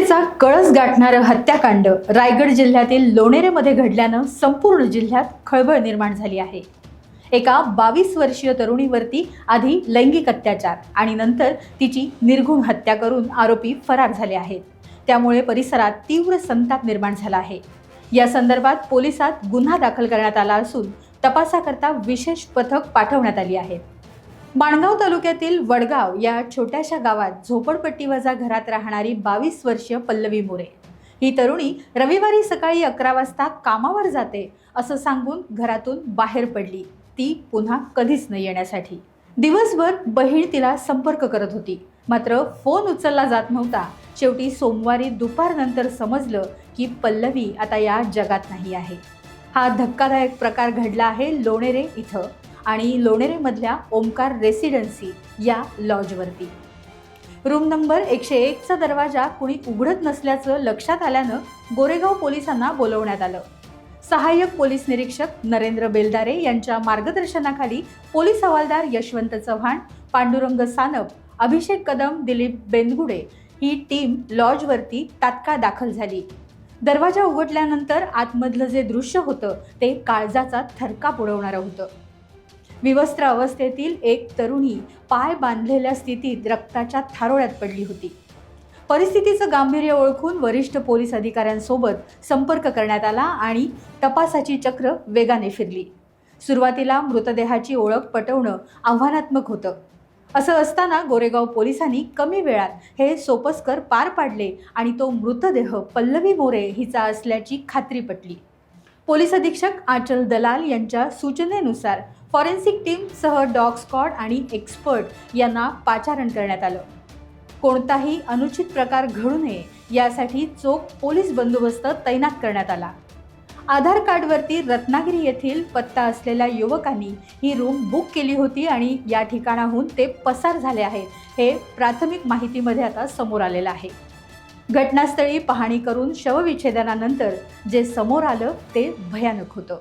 हिंसेचा कळस गाठणारं हत्याकांड रायगड जिल्ह्यातील लोणेरेमध्ये घडल्यानं संपूर्ण जिल्ह्यात खळबळ निर्माण झाली आहे। एका 22 वर्षीय तरुणीवरती आधी लैंगिक अत्याचार आणि नंतर तिची निर्घृण हत्या करून आरोपी फरार झाले आहेत। त्यामुळे परिसरात तीव्र संताप निर्माण झाला आहे। या संदर्भात पोलिसात गुन्हा दाखल करण्यात आला असून तपासाकरता विशेष पथक पाठवण्यात आली आहे। माणगाव तालुक्यातील वडगाव या छोट्याशा गावात झोपडपट्टीवजा घरात राहणारी 22 वर्षीय पल्लवी मोरे ही तरुणी रविवारी सकाळी 11 वाजता कामावर जाते असं सांगून घरातून बाहेर पडली। ती पुन्हा कधीच न येण्यासाठी। दिवसभर बहीण तिला संपर्क करत होती, मात्र फोन उचलला जात नव्हता। शेवटी सोमवारी दुपारनंतर समजलं की पल्लवी आता या जगात नाही आहे। हा धक्कादायक प्रकार घडला आहे लोणेरे इथं आणि लोणेरेमधल्या ओमकार रेसिडेन्सी या लॉजवरती। रूम नंबर 101 चा दरवाजा कुणी उघडत नसल्याचं लक्षात आल्यानं गोरेगाव पोलिसांना बोलवण्यात आलं। सहाय्यक पोलीस निरीक्षक नरेंद्र बेलदारे यांच्या मार्गदर्शनाखाली पोलीस हवालदार यशवंत चव्हाण, पांडुरंग सानप, अभिषेक कदम, दिलीप बेनगुडे ही टीम लॉजवरती तात्काळ दाखल झाली। दरवाजा उघडल्यानंतर आतमधलं जे दृश्य होतं ते काळजाचा थरकाप उडवणारं होतं। विवस्त्र अवस्थेतील एक तरुणी पाय बांधलेल्या स्थितीत रक्ताच्या थारोळ्यात पडली होती। परिस्थितीचं गांभीर्य ओळखून वरिष्ठ पोलीस अधिकाऱ्यांसोबत संपर्क करण्यात आला आणि तपासाची चक्र वेगाने फिरली। सुरुवातीला मृतदेहाची ओळख पटवणं आव्हानात्मक होतं। असं असताना गोरेगाव पोलिसांनी कमी वेळात हे सोपस्कर पार पाडले आणि तो मृतदेह पल्लवी मोरे हिचा असल्याची खात्री पटली। पोलीस अधीक्षक आचल दलाल यांच्या सूचनेनुसार फॉरेन्सिक टीम सह डॉग स्क्वॉड आणि एक्सपर्ट यांना पाचारण करण्यात आलं। कोणताही अनुचित प्रकार घडू नये यासाठी चोख पोलीस बंदोबस्त तैनात करण्यात आला। आधार कार्डवरती रत्नागिरी येथील पत्ता असलेल्या युवकांनी ही रूम बुक केली होती आणि या ठिकाणाहून ते पसार झाले आहेत, हे प्राथमिक माहितीमध्ये आता समोर आलेलं आहे। घटनास्थळी पाहणी करून शवविच्छेदनानंतर जे समोर आलं ते भयानक होतं।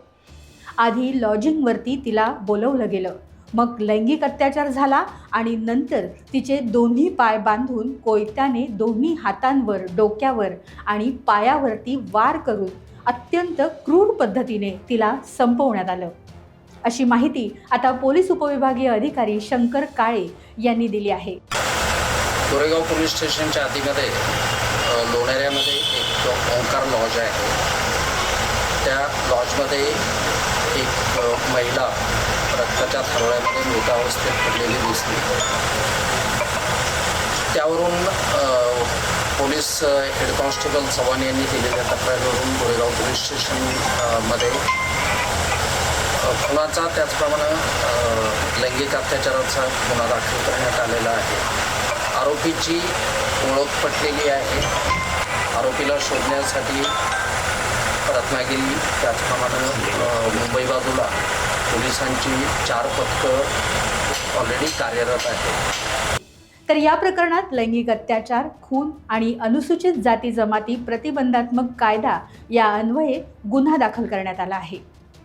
आधी लॉजिंगवरती तिला बोलवलं गेलं, मग लैंगिक अत्याचार झाला आणि नंतर तिचे दोन्ही पाय बांधून कोयत्याने दोन्ही हातांवर, डोक्यावर आणि पायावरती वार करून अत्यंत क्रूर पद्धतीने तिला संपवण्यात आलं, अशी माहिती आता पोलीस उपविभागीय अधिकारी शंकर काळे यांनी दिली आहे। गोरेगाव पोलीस स्टेशनच्या हद्दीमध्ये लोणेऱ्यामध्ये एक ओंकार लॉज आहे। त्या लॉजमध्ये एक महिला रक्ताच्या थारोळ्यामध्ये मृत अवस्थेत पडलेली दिसली। त्यावरून पोलीस हेड कॉन्स्टेबल चव्हाण यांनी दिलेल्या तक्रारीवरून गोरेगाव पोलीस स्टेशनमध्ये खुनाचा त्याचप्रमाणे लैंगिक अत्याचाराचा गुन्हा दाखल करण्यात आलेला आहे। आरोपीची ओळख पटलेली आहे। आरोपीला शोधण्यासाठी रत्नागिरी त्याचप्रमाणे मुंबई बाजूला पोलिसांची 4 पथकं ऑलरेडी कार्यरत आहेत। तर या प्रकरणात लैंगिक अत्याचार, खून आणि अनुसूचित जाती जमाती प्रतिबंधात्मक कायदा या अन्वये गुन्हा दाखल करण्यात आला आहे।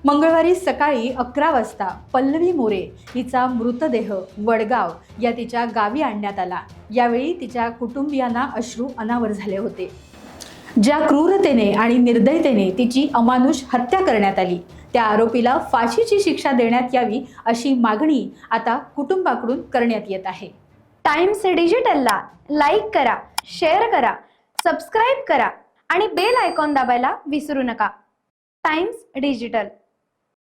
मंगळवारी सकाळी 11 वाजता पल्लवी मोरे हिचा मृतदेह वडगाव या तिच्या गावी आणण्यात आला। यावेळी तिच्या कुटुंबियांना अश्रू अनावर झाले होते। ज्या क्रूरतेने आणि निर्दयतेने तिची अमानुष हत्या करण्यात आली त्या आरोपीला फाशीची शिक्षा देण्यात यावी अशी मागणी आता कुटुंबाकडून करण्यात येत आहे। टाइम्स डिजिटलला लाईक करा, शेअर करा, सबस्क्राईब करा आणि बेल आयकॉन दाबायला विसरू नका। Times digital.